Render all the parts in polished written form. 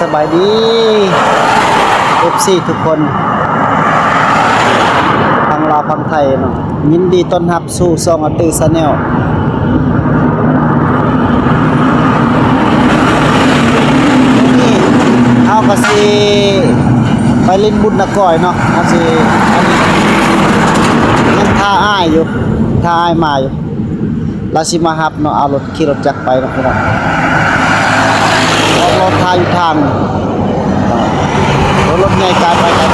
สบายดี FC ทุกคนทั้งลาวทั้งไทยเนาะยินดีต้อนรับสู่ช่องอตือชาแนลนี่เฮาก็สิไปเล่นบุญนกอยเนาะเฮาสิอันนี้ยังท่าอ้ายอยู่ท่าอ้ายมาอยู่เราสิมารับเนาะเอารถขี่รถจักรไปเนาะพี่น้องรถทางอยู่ทางรถใหญ่การไปกัน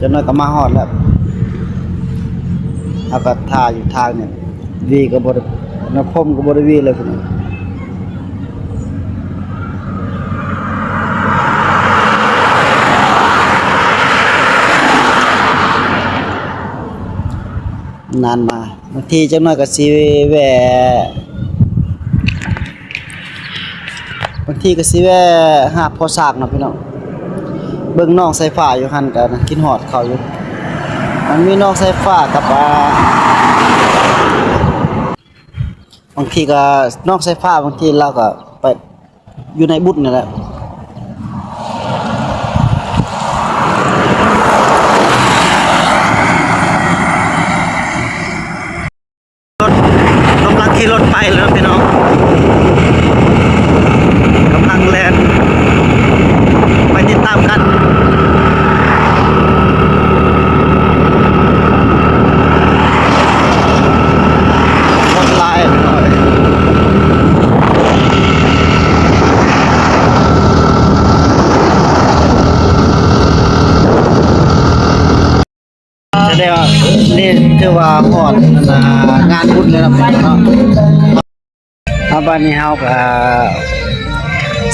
จะน้อยก็มาฮอดแล้วเอาก็ท่าอยู่ทางเนี่ยวีก็บ่ได้นะพมก็บ่ได้วีเลยพี่น้องนานมาบางทีจังน้อยก็สิแวะบางทีก็สิแวะหาพ่อซากเนาะพี่น้องเบิ่งน้องสายฟ้าอยู่หั่นกันกินฮอดเขาอยู่มันมีน้องสายฟ้ากับบางทีก็น้องสายฟ้าบางทีเราก็ไปอยู่ในบุญนี่แหละกำลังขี่รถไปแล้วพี่น้องกำลังแล่นไปติดตามกันรถลายหน่อยจะได้ว่านี่ถือว่าฮอดงานบุญเลยนะพี่น้องบัดนี้เฮาก็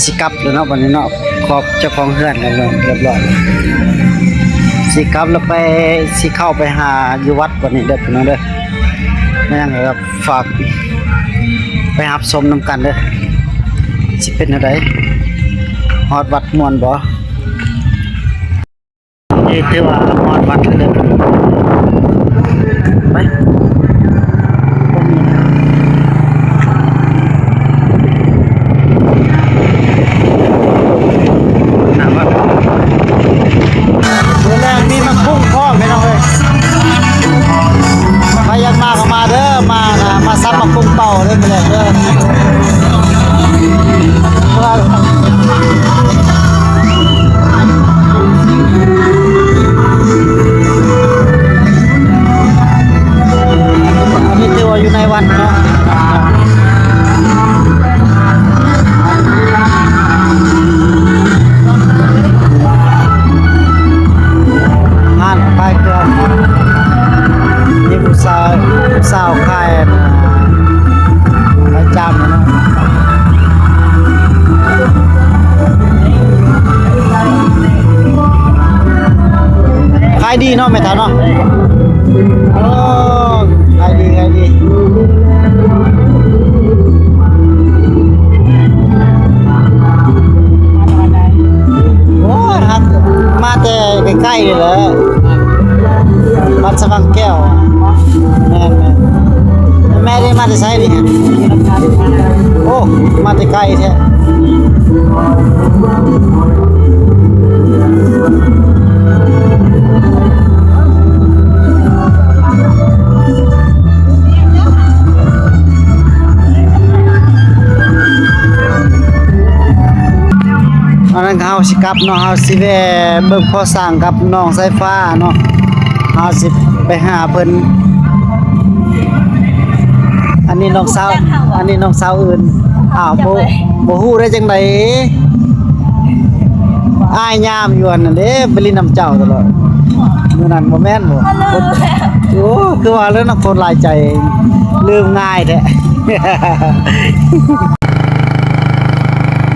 สิกลับแล้วเนาะบัดนี้เนาะขอบเจ้าของเฮือนแล้วเรียบร้อยสิกลับแล้วไปสิเข้าไปหาอยู่วัดบัดนี้เด้อพี่น้องเด้อแม่งครับฝากไปรับชมนำกันเด้อสิเป็นจังได๋ฮอดวัดม่วนบ่นี่ถือว่าฮอดวัดแล้วเด้อไปมีมันพุ่งพ่อไม่ต้องเลยใครอยากมาก็มาเด้อมานะมาซับมาพุ่งเป่าเด้อไปเลยเด้ออันนี้ถือว่าอยู่ในวัดเนาะไปเกินนี่ผู้สาวขายประจำนะขายดีเนาะแม่ตาเนาะโอ้ขายดีโอ้ฮักมาแต่ใกล้ๆนี่แหละวัดสว่างแก้วแม่ได้มาแต่ไสนี่โอ้มาแต่ไกลแท้อันนั้นเฮาสิกลับเนาะเฮาสิแวะเบิ่งพ่อสร้างกับน้องสายฟ้าเนาะเฮาสิไปหาเพิ่นอันนี้น้องสาวอื่นอ้าวบ่ฮู้ได้จังได๋อ้ายยามอยู่อันนั้นเด้ไปลินน้ำเจ้าตลอดมื้อนั้นบ่แม่นบ่โอ้คือว่าแล้วนักคนหลายใจลืมง่ายแท้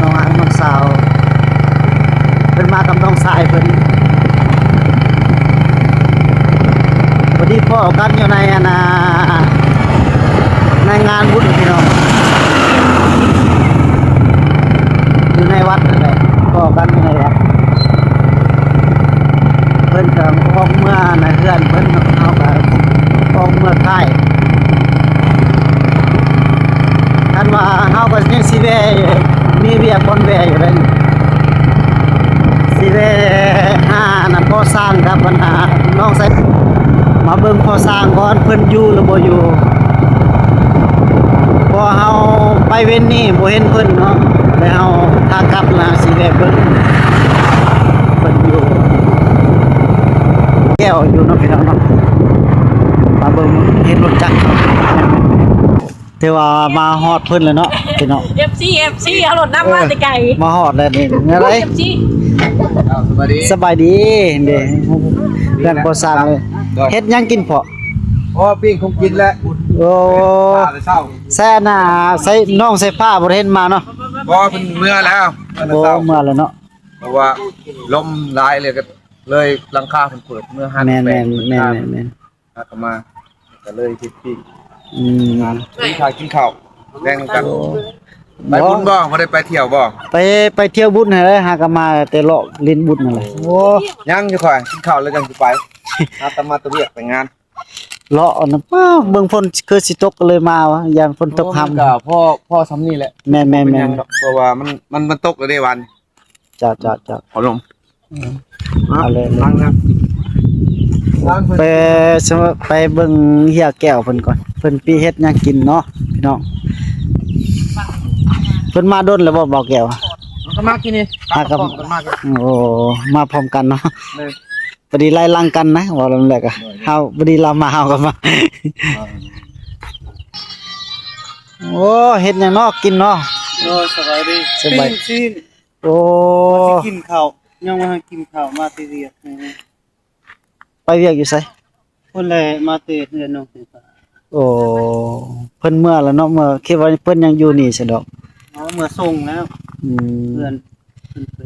น้องสาวเพิ่นมากับน้องชายเพิ่นพอดีพ่อกันอยู่ในในงานบุญพี่น้องอยู่ในวัดนั่นแหละพ่อกันอยู่ในวัดเพิ่นก็ออกเมื่อในเฮือนเพิ่นเอาไปออกเมื่อค่ายท่านว่า สิแวมีเวียกบอนแวอยู่เลยสิแวน่ะพ่อสร้างครับปัญหาน้องใส่มาเบิ่งพ่อสร้างก่อนเพิ่นอยู่หรือบ่อยู่พอเฮาไปเว้นนี่บ่เห็นเพิ่นเนาะแล้วเฮาถ้ากลับมาสิแวเบิ่งเพิ่นอยู่แก้วอยู่เนาะพี่น้องเนาะมาเบิ่งเห็นรถจักรแต่ว่ามาฮอดเพิ่นแล้วเนาะพี่น้อง FC เอารถน้ำมาแต่ไกล มาฮอดแล้วนี่อะไร FC สบายดีเด้เพื่อนบ่สร้างเลยเฮ็ดหยังกินเพาะ อ๋อปิ้งคงกินแล้ว โอ้ ปลาเลยเศร้า แซ่น่ะใส่น้องใส่ผ้าบ่ได้เห็นมาเนาะ บ่เป็นเมื่อแล้วเมื่อ โอ้ เศร้า เมื่อแล้วเนาะ เพราะว่าลมร้ายเลยก็เลยหลังคาเพิ่นเปิดเมื่อ5 แม่น แป แม่ ด นแม่นแม่น ก็มาก็เลยทิดปิ้ง อืม กินข้าวแรงกันไปบุญบ่บ่ได้ไปเที่ยวบ่ ไปเที่ยวบุญให้เลยหากนมาแต่เลาะเล่นบุญนั่นแหละโอ้ ยังอยู่ค่อยกินข้าวแล้วจังสิไปอาตมาตะเวียกไปงาน เลาะนะป้าเบิ่งฝนคือสิตกก็เลยมาวะยามฝนตกค่ำ ก็พ่อซ้ำนี่แหละ แม่น เป็นหยังดอกเพราะว่ามันตกแล้วได้วัน จ้า ขอลม เอาเลย ล้างน้ำล้างเพิ่น ไปเบิ่งเฮียแก้วเพิ่นก่อนเพิ่นปีเฮ็ดหยังกินเนาะพี่น้องเพิ่นมาดนแล้วบ่บอกแก้ว ก็มากินนี่ มากับ กันมาก โอ้มาพร้อมกันเนาะ เลย พอดีไล่ลังกันนะว่าแล้วแหละก็เฮาพอดีเรามาเฮาก็มาโอ้เฮ็ดหยังเนาะกินเนาะ โอ้สบายดี สบาย ซีน โอ้ กินข้าวยังมากินข้าวมาตีเรียก ไปเวียกอยู่ไส คนแลมาเตะเรือนน้องสิฟ้า โอ้เพิ่นเมื่อแล้วเนาะเมื่อคิดว่าเพิ่นยังอยู่นี่ซะดอก เอาเมื่อส่งแล้ว อืม เพื่อนไป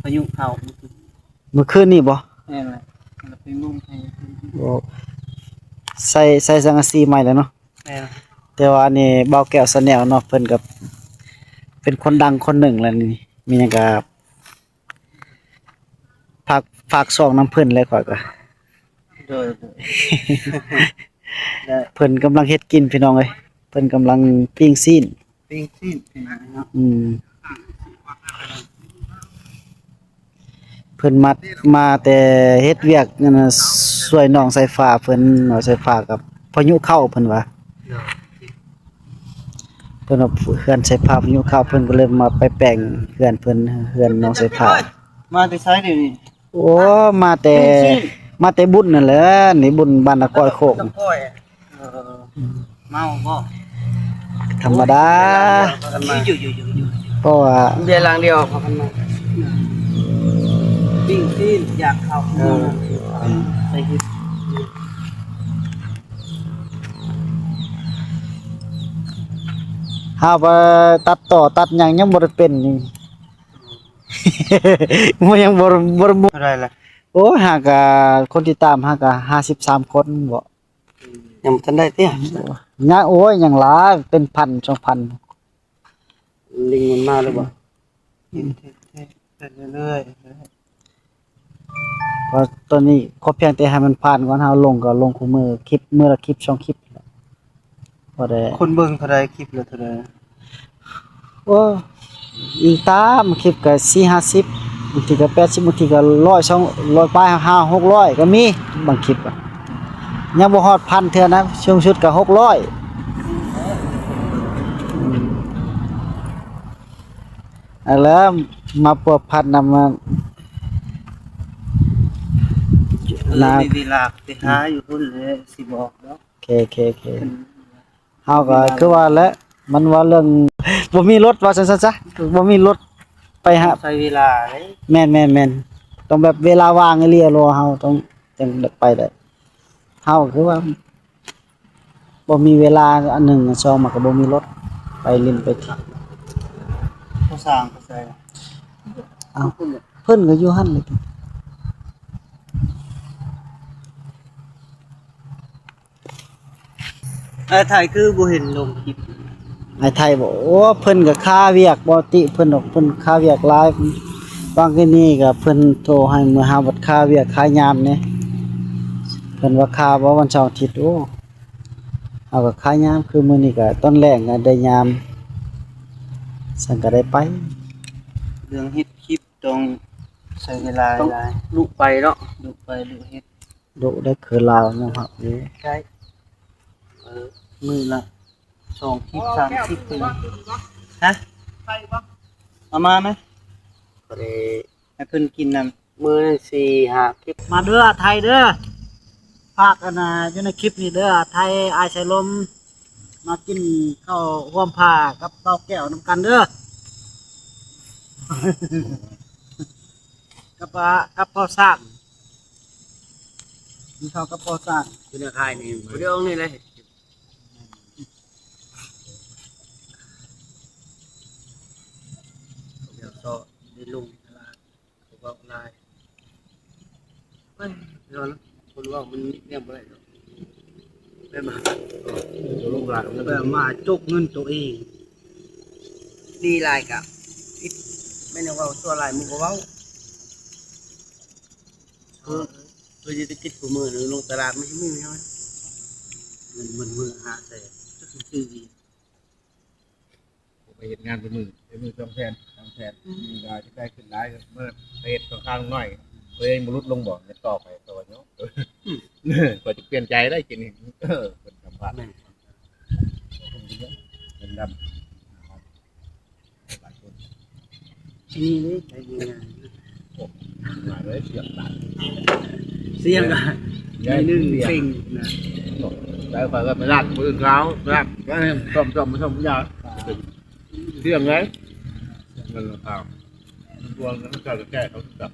พายุเข้า เมื่อคืนนี่บ่ แม่นแหละแล้วไปงุ่มให้ โอ้ใส่สังกะสีใหม่แล้วเนาะ แม่น แต่ว่านี่เบาแก้วสแนลเนาะเพิ่นก็เป็นคนดังคนหนึ่งแล้วนี่มีหยังก็ฝากซองน้ำเพิ่นเลยข่อยก็ โดย เพิ่นกำลังเฮ็ดกินพี่น้องเอ้ยเพิ่นกำลังปิ้งซีน ปิ้งซีนเป็นไงเนาะ เพิ่นมาแต่เฮ็ดเวียกนั่นน่ะช่วยน้องสายฟ้าเพิ่นน้องสายฟ้ากับพายุเข้าเพิ่นว่าเพิ่นว่าเฮือนสายฟ้าพายุเข้าเพิ่นก็เลยมาไปแปลงเฮือนเพิ่นเฮือนน้องสายฟ้า มาแต่ไสเดี๋ยวนี้ โอ้มาแต่บุญนั่นแหละนี่บุญบ้านตะก้อยโคก กับก้อยเมาบ่ ธรรมดา อยู่ เพราะว่า เบียร์ลังเดียวพากันมาปิ้งซีนอยากเข้าไปเฮ็ด หาว่าตัดต่อตัดหยังยังบ่ได้เป็นนี่ มันยังบ่ อะไรล่ะ โอ้หากะคนที่ตามหากะ53คนบ่ ยังบ่ทันได้เตี้ย ยังโอ้ยยังหลายเป็นพัน2,000 ลิงมันมาหรือเปล่าเรื่อย เพราะตอนนี้ขอเพียงแต่ให้มันผ่านก่อนเฮาลงก็ลงคู่มือคลิปมื้อละคลิป2คลิปบ่ได้ ๆคนเบิ่งเท่าไรคลิปละเท่าไร โอ้อีกตามคลิปก็4-50บางทีก็80บางทีก็100 200ปลาย5 600ก็มีบางคลิปอะยังบ่ฮอดพันเทื่อนะช่วงชุดก็600อันแล้วมาปัวพันนำมา มีเวลาไปหาอยู่พุ่นเลยสิบอกเนาะ โอเคเฮาก็คือว่าแหละมันว่าเรื่องบ่มีรถว่าซั่นๆซะบ่มีรถไปหา ใช้เวลาเลย แม่นต้องแบบเวลาว่างอีหลีรอเฮาต้องจังได้ไปได้เฮาคือว่าบ่มีเวลาอันหนึ่งอันสองมันก็บ่มีรถไปเล่นไปเที่ยว เขาสร้างเขาใส่ เอ้าเพิ่นก็อยู่หั่นเลย ถ่ายคือบ่เห็นลงคลิป ไอ้ไทยบอกโอ้เพิ่นก็ค่าเวียกบ่ติเพิ่นดอกเพิ่นค่าเวียกหลายบางทีนี่ก็เพิ่นโทรให้มื้อหาบัดค่าเวียกค่ายามนี่เพิ่นว่าค่าบ่วันเสาร์อาทิตย์โอ้เอาก็ค่ายามคือมื้อนี้ก็ตอนแรกก็ได้ยาม ฉันก็ได้ไป เรื่องเฮ็ดคลิปตรงใช้เวลาหลาย ลุไปเนาะ ดูไปดูเฮ็ด ดุได้คือลาวเนาะครับนี่ ใช้มือละ2คลิป3คลิปเป็นฮะเอามาไหม ก็ได้ ให้เพิ่นกินนำ มื้อ4-5คลิป มาเด้อไทยเด้อภาคอันน่ะอยู่ในคลิปนี้เด้อไทยอายใส่ลมมากินข้าวร่วมผ้ากับเต้าแก้วนํกันเด้อ กับพ่อสร้างมีข้าวกับพ่อสร้าง อยู่ในค่ายนี่บ่ได้เอานี่เลยเดี๋ยวก็ได้ลงตลาดเขาก็ลายเฮ้ยเดี๋ยวนะคนว่ามันเนี่ยบ่ได้เนาะได้มาลงหลาย แล้วก็มาจกเงินตัวเอง ดีหลายกะไม่ได้ว่าตัวหลายมึงก็เว้าคือจะคิดกูมือหรือลงตลาดไม่ใช่มือใช่ไหม เงินมันมือหาแต่คือ ไปเห็นงานเป็นมือ200,000 มีรายที่ได้ขึ้นร้ายเมื่อไปเห็นสงครามหน่อยตัวเองมรุดลงบ่อจะต่อไปตัวเนาะกว่าจะเปลี่ยนใจได้กินเป็นสัมผัสเป็นดำหลายคน นี่เลยใช้งาน มาเลยเสียบตัด เสียงอ่ะ ยัย นึง เสีย เป่ง ง นะ แล้วไปก็ไปรัดมือเขารัดก็ต้มไม่ต้มยาเสียงไงมันเอาตัวนั้นก็จะแก้เขาจับ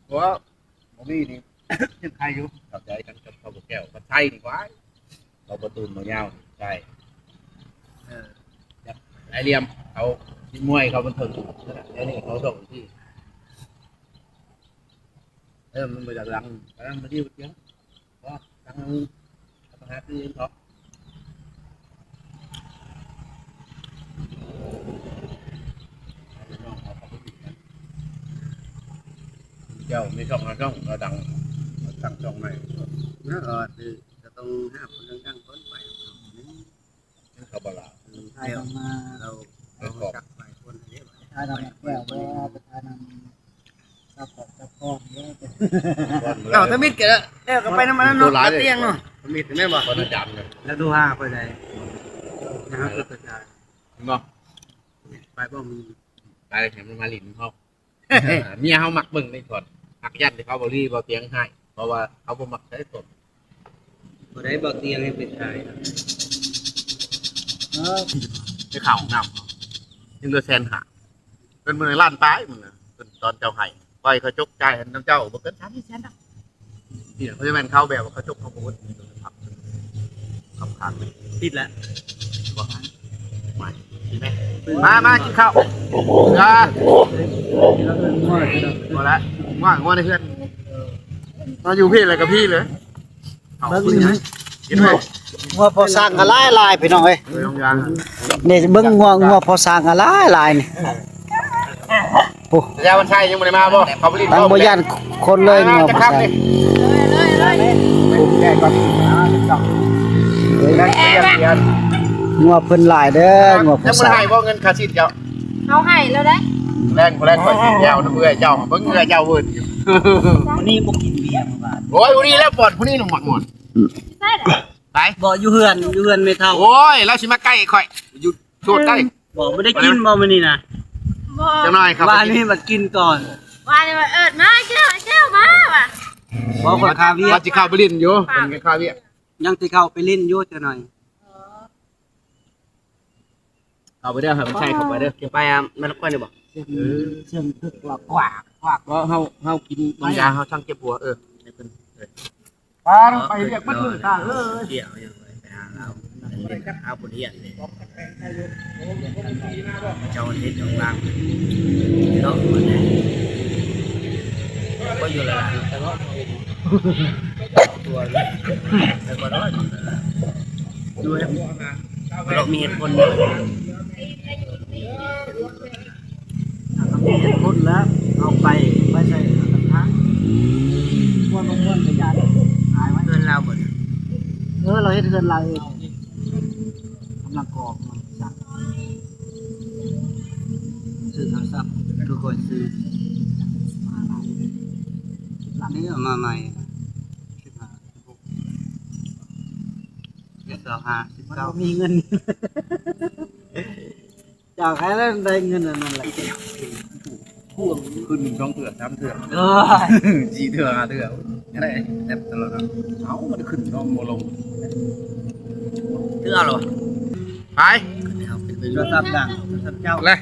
เพราะว่าผมนี่นี่ยังใครอยู่กับใจกันกับเขาแก้วกับไทยดีกว่าเราประตูมาเงาใช่ไอเลียมเขาที่มวยเขาบันเทิงแล้วนี่เขาส่งที่มันมาจากหลังแล้วมาที่เยอะก็ตั้งปัญหาที่เขาเจ้าไม่ช่องช่องเราดังตั้งช่องใหม่ นะจะต้องห้าคนตั้งต้นไป เขาบลา ทายมา เราจับไปคนเดียว ทายนำแก้วแวไปทายนำซับของซับก้อนเยอะ เอาถ้ามิดกันแล้วก็ไปน้ำมันเนาะเตียงเนาะมิดแม่บอก คนอาจารย์เลย แล้วดูห้าไปไหนนะครับกระจาย เนาะ ไปบ่มี ไปเห็นมันมาหลินเขาเมียเขามักบึ้งในก่อนหักยันที่เขาบรีบอเตียงให้เพราะว่าเขาบ่มักใช้สด บ่ได้บ่เตียงให้เป็นชาย ในข่าวของน้ำยังโดยแซนหาเป็นมือล้านตายมันนะเป็นตอนเจ้าไห้ไปเขาจกใจน้ำเจ้าบอกกัน3-4แสนนะเนี่ยเขาจะเป็นเข้าแบบว่าเขาจกเขาพูดขับขันเลย ติดแล้ว บอกไม่ดีไหมมากินข้าวพอละว่างในเพื่อนมาอยู่พี่อะไรกับพี่เลยเอาคุณยังกินไหม งัวพอสร้างก็หลายพี่น้องเอ้ย เลยลงยาง นี่เบิ่งงัวพอสร้างก็หลายนี่โอ้ ยาวันชัยยังไม่ได้มาบ่เขาไปรีบ ตั้งบ่ย่านคนเลยงัวพอสร้าง แก้ก่อนแก้เปลี่ยน งัวเพิ่นหลายเด้องัวพ ยั อง ไม่ สร้าง ให้บ่เงินค่าสินเจ้า เอาให้แล้วได้ แรงก่อนสิยาวน้ำเบื่อเจ้าเบิ่งเงือเจ้าเวิร์ดอยู่ วันนี้บ่กินเบียร์มาบาด โอ้ยผู้นี้แล้วปอดผู้นี้หนุ่มหมดหมด ใช่เหรอ ไป บ่อยู่เฮือนไม่เท่า โอ้ยแล้วสิมาใกล้ข่อยอยู่สูดใกล้ บ่ไม่ได้กินบ่มื้อนี้นะ บอก จังหน่อยครับ ว่านี่มากินก่อน ว่าเลยว่ามาแก้วมาว่ะ บ่ขอคาเวีย ว่าสิเข้าไปลิ้นอยู่เป็นข้าวเวีย ยังสิเข้าไปเล่นอยู่จังหน่อย เอาไปเด้อให้มันใช่เข้าไปเด้อ จะไปอ่ะมันก้อนได้บ่ เชิงทึกว่ากวาก เพราะเฮากินบางยาเฮาช่างเจ็บหัวให้เพิ่นปาไปเรียกมันมือตาเอ้ย เกี่ยวยังไงไปหาเราเอาบุญเฮียนเลยเจ้าเฮ็ดของล่างเนาะมันก็อยู่ละแต่ว่าตัวแต่ก็น้อยดูให้เรามีเหตุผล มีเหตุผลแล้วเอาไปใส่กระทะม่วนๆไปยานหายไว้ เงินเราหมด เราเฮ็ดเฮือนเราเอง ำลังกรอกมันสั่งซื้อโทรศัพท์ทุกคนซื้อมาใหม่หลังนี้เอามาใหม่เรามีเงินจากใครแล้วได้เงินนั่นแหละพ่วง ขึ้น2เถื่อ3เถื่อ 4เถื่อ5เถื่อยังไงแอปตลอดเอามันขึ้นน้องบ่ลง เชื่อหรอ ไป ครับเป็นรุ่นซับดังซับเจ้า เลย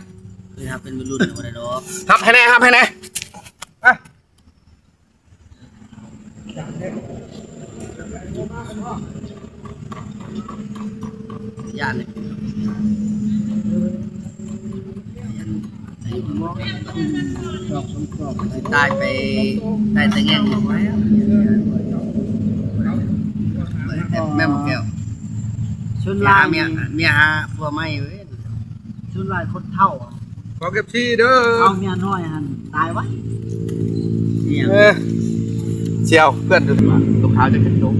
คือครับเป็นรุ่นอะไรเนาะ ครับให้แน่ครับให้แน่ไป ยานเลยตายไปตายแต่แง่ไว้แม่หมกแก้วชุนลายเมียฮะพัวไม่เว้ยชุนลายคนเท่า ขอเก็บชีเด้อ เอาเมียน้อยหันตายไว้เนี่ย เชียวเพื่อนลูกค้าจะขึ้นโจ๊ก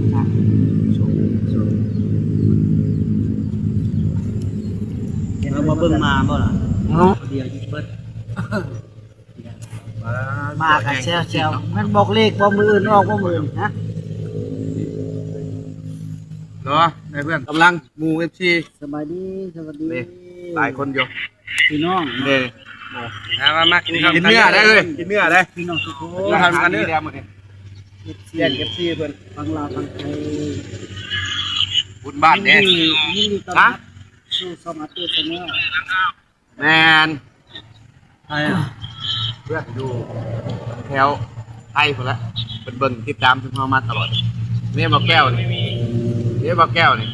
เรามาเบิ่งมาบ่ล่ะเดียวยิบเบิดมากันเซลมันบอกเลขบ่มืออื่นออกบ่มืออื่นฮะ เนาะไอ้เพื่อนกำลังมู FC สบายดีสวัสดี นี่หลายคนอยู่ พี่น้อง เด้ มากินข้าว กินเนื้อได้เลยกินเนื้อได้ พี่น้องทุกคน เราทำกันเนื้อเดียวหมดเลยแยก FC เพื่อน ฟังลาวฟังไทย บุญบ้านเนี่ย ยินดีต้อนรับสู่สมาร์ทเตอร์เสมอ แมนเพื่อนอยู่แถวไทยคนละเป็นเบิ่งติดตามถึงเขามาตลอดเนี่ยบอกแก้วนี่เนี่ยบอกแก้วนี่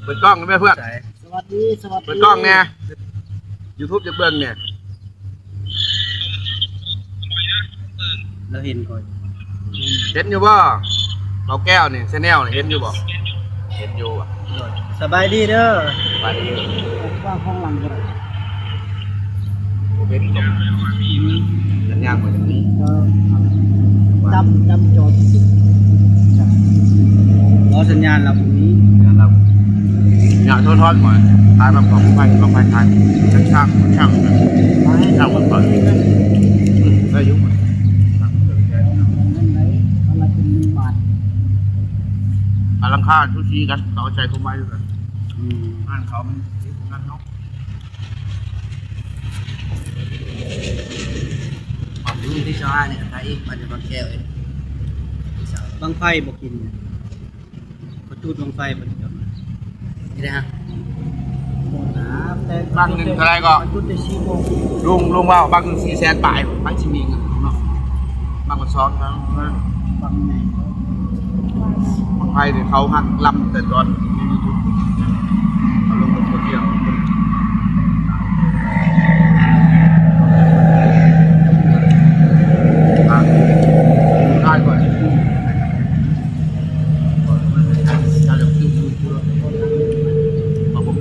เปิดกล้องไหมเพื่อน สวัสดีสวัสดี เปิดกล้องเนี่ย YouTube จะเบิ่งเนี่ย เราเห็นก่อน เห็นอยู่บ่บอกแก้วนี่แนลนี่เห็นอยู่บ่เห็นอยู่อ่ะ สบายดีเด้อ ไปดี ว่างห้องหลังก็ได้ ผมเป็นสัญญาณเหมือนนี้ จำจอที่รอสัญญาณเราตรงนี้ เราอยากทอดหน่อยทายแบบของไฟทายช่างช่างมันก่อนได้ยุ่งไหม นั่นไหนอะไรเป็น1 บาท กำลังฆ่าชูชีกันเขาใจเขาไม่ด้วยกันอ่านเขามันนั่นเนาะ รุ่นที่ชอบเนี่ยไทยมันจะบางแก้วเองบางไฟบอกกินเขาจูดบางไฟมันจะนี่นะฮะ บางหนึ่งเท่าไรก็ จุดได้4 โมง ลุงว่าบางหนึ่ง400,000 บาทบางชิมิงเนาะบางคนซ้อนครับ บางไหน บางไฟเนี่ยเขาหักลำแต่ตอนเขาลงเป็นคนเดียวได้ก่อนการจะซื้อมาผม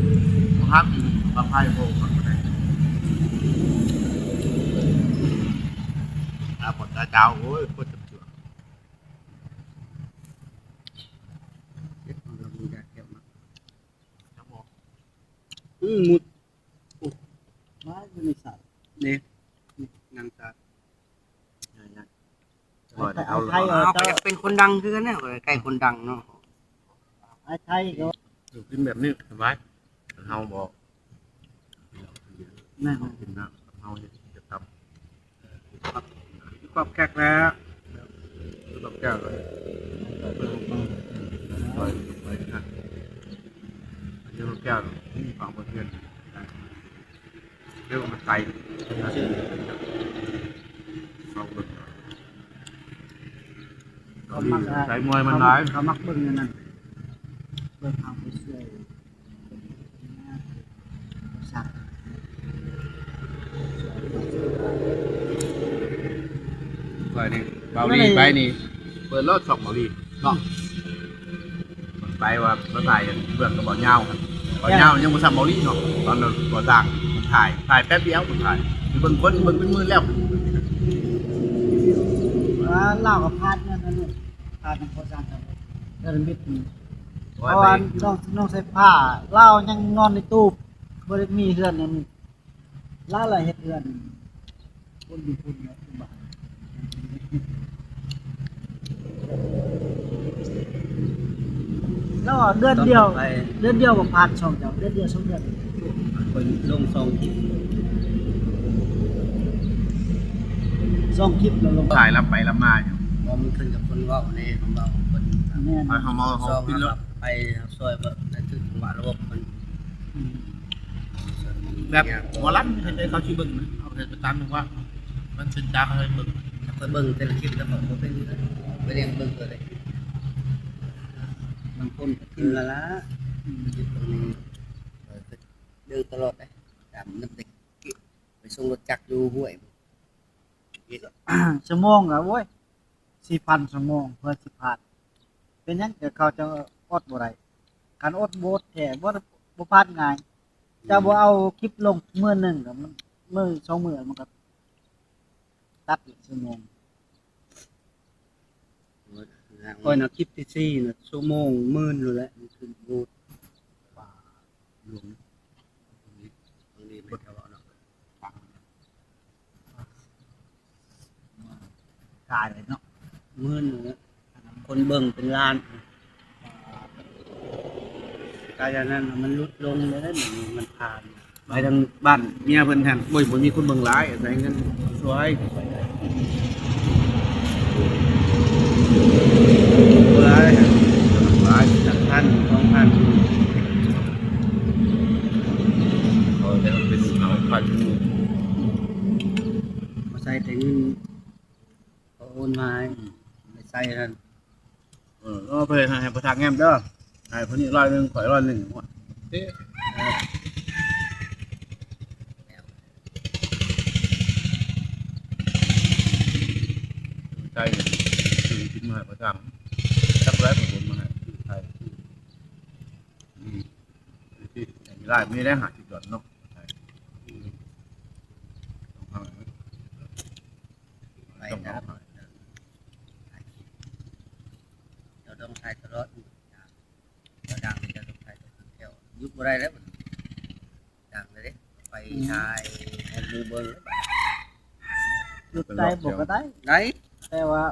ห้ามอยู่บางไฟโผล่มาได้ปวดตาเจ้าโอ้ยปวดจับเชือก มุดมาอยู่ในสระเนี่ยนางสระไทยเป็นคนดังคือกันเนี่ยใกล้คนดังเนาะไทยก็ อยู่กินแบบนี้สบายเฮาบอก นั่น กินน้ำเฮาจะทำ ปรับแขกแล้ว รับแก้วเลยไปนะเดี๋ยวรับแก้วนี่ฟังเพื่อนเรียกว่ามันไกลใส่มวยมันร้าย เขามักเบิ่งนั่นเบิ่งเอาไปเสื่อยสัก ไปนี่เบาลีไปนี่เปิดรถ2 เบาลีเนาะไปว่ามาถ่ายเพื่อนก็บอกเงาครับบอกเงายังมาทำเบาลีเนาะตอนนั้นก่อสร้างมันถ่ายแป๊บเดียวมันถ่ายเบิ่งคนเบิ่งเป็นมือแล้ว เล่ากับพาดนั่นพาดของพ่อจางครับแล้วมิด เพราะว่าน้องใส่ผ้าเล่ายังนอนในตู้บ่ได้มีเฮือนนั่นล่าอะไรเฮ็ดเฮือนคนอยู่พุ่นเนาะบ้านแล้วเดือนเดียวก็ผ่านช่องเจ้าเดือนเดียว2เดือน คนลง2คลิป 2คลิปแล้วลง ถ่ายรับไปรับมาอยู่ พอมันขึ้นกับคนเว้าในของเราคน แม่น เอาเขามาเขา ซอง ขึ้นรถ ไปซอยแบบนั่นคือจังหวะระบบมัน แบบหมอลำให้เขาชื่อเบิ่งนะเอาไปตามนึงว่า มันเป็นดาเขาให้เบิ่ง ถ้าไปเบิ่งแต่ละคลิปแล้วก็บ่เป็นไปเรียนเบิ่งเลยบางคนก็ขึ้นละละคลิปตรงนี้เดินตลอดเลยตามน้ำเด็กไปส่งรถจักรอยู่ห้วย ชั่วโมงอ่ะโว้ย 4,000 ชั่วโมงเพื่อสิผ่านเป็นหยังแต่เขาจะอดบ่ได้คันอดบ่แท้บ่ผ่านง่ายจะบ่เอาคลิปลงมื้อหนึงก็มันมื้อ2มื้อมันก็ตัดอีกชั่วโมง คอยนะคลิปที่4น่ะชั่วโมงมื้อนึงแหละมันขึ้นบูดป่าหลวงตรงนี้ไม่เท่าเนาะ กายเลยเนาะ มื้อนึงคนเบิ่งเป็นล้านกายนั้นมันลดลงเลยนะมันผ่าน ไปทางบ้านเมียเพิ่นแทนบ่มีคนเบิ่งหลายใส่เงินสวยหลายหลาย จากพัน2,000 เขาจะเป็นเอาพัน มาใส่แต่เงินเขาโอนมาไม่ใส่นั่น ก็เพิ่นให้ประทางแง้มเด้อให้เพิ่นนี่ร้อยนึงข่อยร้อยนึงว่าเอ๊ะใจคือกินมาให้ประจำจักแรกผมมาให้ใช่ที่มีรายไม่ได้หาจุดหย่อนเนาะใช่ไปต้อง นะ เอาหา เราต้องใช้ตลอดเราดังจะต้องใช้เที่ยวยุบอะไรแล้วดังเลยไปชายแอนดูเบิ้ง หยุดได้บ่ก็ได้ ไหน แต่ว่า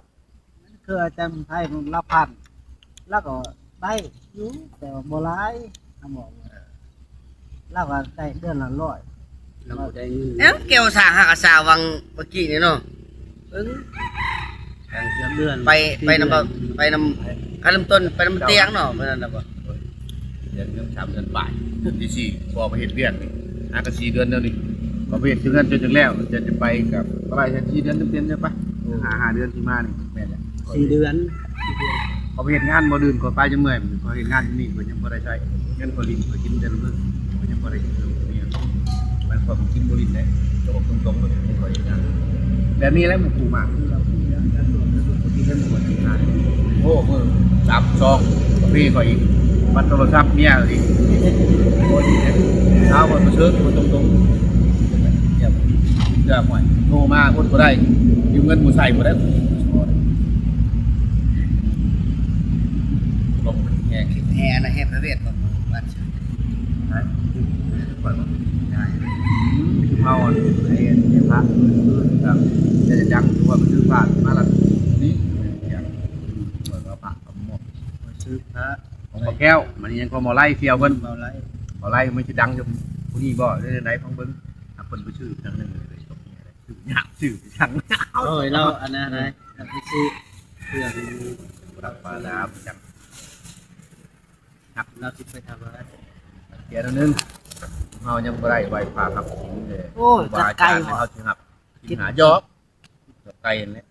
มันคืออาจารย์ไทยมันละพันแล้วก็ได้อยู่แต่ว่าบ่หลายทำบอกว่าแล้วก็ได้เดือนละ100 เราได้เงินเอ้าเกี่ยวสาหักสาวังเมื่อกี้นี่เนาะเดือน ไปนำการเริ่มต้นไปนำเตียงเนาะเพราะนั้นน่ะบ่ เดือนนึง3 เดือนบ่ายที่สี่พอมาเห็นเรียนนี่หาก4 เดือนเดียวนี่พอไปเห็นถึงกันจนถึงแล้วจะไปกับอะไรแค่4 เดือนเต็มๆใช่ปะ5 เดือนที่มานี่แม่นแหละ 4 เดือน พอไปเห็นงานบ่ดื่นก็ไปจนเมื่อยพอเห็นงานนี่ก็ยังบ่ได้ใช้เงินก็ลิ้นก็กินเดือนนึงก็ยังบ่ได้กินนี่มันพอกินบ่ลิ้นได้จะบอกตรงๆเลยไม่ค่อยงานแบบนี้แล้วหมู่ปู่มากคือเราที่การตรวจที่เรื่องหมู่งานโอ้มือจับซองกาแฟก็อีกบัตรโทรศัพท์เมียอีกโอ้ยเช้าวันมาเชิญคนตรงๆเดี๋ยวเดี๋ยวหน่อยโทรมาคนก็ได้ยืมเงินหมู่ใส่บ่ได้ลงแง่ คิดแฮนะแฮพระเวทของบ้านชื่อ ได้ปล่อย ได้ เมาไอ้พระครับจะจังว่ามันซื้อผ้ามาละนี้อย่างเหมือนว่าพระสมมติ ซื้อพระ ของแก้วมันยังก็มาไล่เฟียวเพิ่น เบาไร มาไล่ไม่ใช่ดังจนผู้นี้บ่ได้ไหนฟังเบิ่งถ้าเพิ่นไปชื่อจังนึงเลยตกนี่อะไรชื่อยากชื่อจัง โอ้ยเราอันนั้นนะเราไปซื้อเพื่อน รับมาดาจัง เราสิไปทำอะไร เดี๋ยวนึงเฮายังบ่ได้ไหวพาครับกินเลย โอ้ยจัดไก่ บ่ บ่ เฮาสิครับกินหายอกไก่นั่นแหละ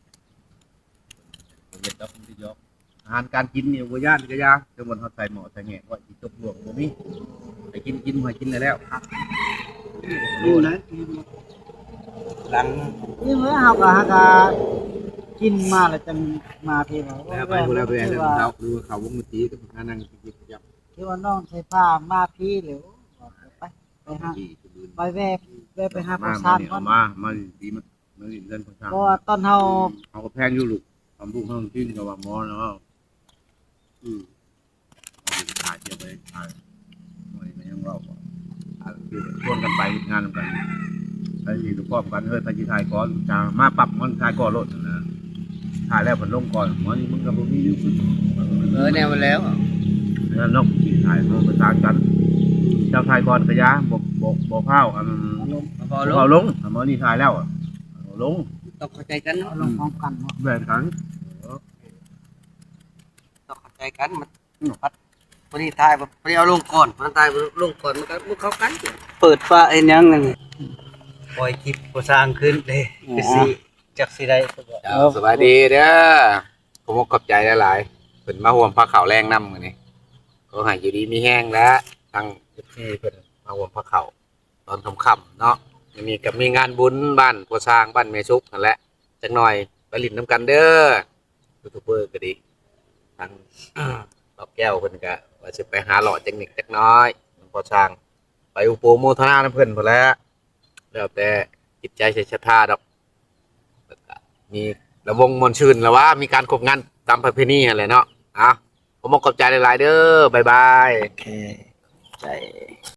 เฮ็ดดอกที่ยอกอาหารการกินนี่บ่ย่านก็ยาจะบ่เฮาใส่หม้อใส่แงะว่าสิตกลวกบ่มีให้กินให้กินแล้ว อยู่นะหลัง นี่เมื่อเฮาก็กินมาแล้วจังมาพี่ว่า แล้วไปพุ่นแล้วไปอันนั้นเขาดูเขาวงดนตรีก็นั่งกินยับ ที่ว่าน้องใช้ผ้ามาพี่หรือไปหา ที่ ไปแวะไปหาผู้ มา ชายก่อน มาดีมาเล่นคนชา เพราะว่าตอนเฮา เขาก็แพงอยู่ลูกทำบุญเพิ่มขึ้นกับว่าหมอเนาะ อืม ขาย หน่วยก็ยังเว่าคือชวนกันไปงานกันใช้สีทุกครอบกันเฮ้ยตะกี้ถ่ายก่อนจะมาปรับมันถ่ายก่อนรถนะถ่ายแล้วผลลงก่อนหมอนี่มึงกับมึงมีอยู่คือ แนวมาแล้ว แล้วนกขี่ถ่ายมันประสานกันเจ้าถ่ายก่อนกระยาบอกข้าวอัน พอ เอา ล ล ง งหมอนี่ถ่ายแล้วลง ต้องเข้าใจกันเนาะ ลงพร้อมกันเนาะ แบ่งกัน ต้องเข้าใจกันมันพอดีทายพอดีเอาลงก่อนมันตายลงก่อนมันก็มันเข้ากัน เปิดฟ้าไอ้ยังนั่นปล่อยคลิปบ่สร้างขึ้นเด้คือสิจักสิได้ สบายดีเด้อผมขอบใจหลายๆเพิ่นมาห่วมพระเขาวแรงนำมื้อนี้ก็ให้อยู่ดีมีแห้งและทั้งที่เพิ่นมาห่วมพระเขาวตอนค่ำๆเนาะยังมีกับมีงานบุญบ้านพ่อสร้างบ้านแม่ชุกนั่นแหละจักหน่อยไปลิ้นน้ำกันเด้อยูทูบเบอร์ก็ดีทั้งดอกแก้วเพิ่นก็ว่าสิไปหาหล่อเทคนิคจักหน้อยพ่อสร้างไปอุปโมทนาน้ำเพิ่นพุ่นแหล้วแล้วแต่จิตใจใส่ศรัทธาดอก มีระวงมวลชื่นแล้วว่ามีการขบงานตามประเพณีอะไรเนาะผมขอบใจหลายๆเด้อบ๊ายบาย โอเคใจ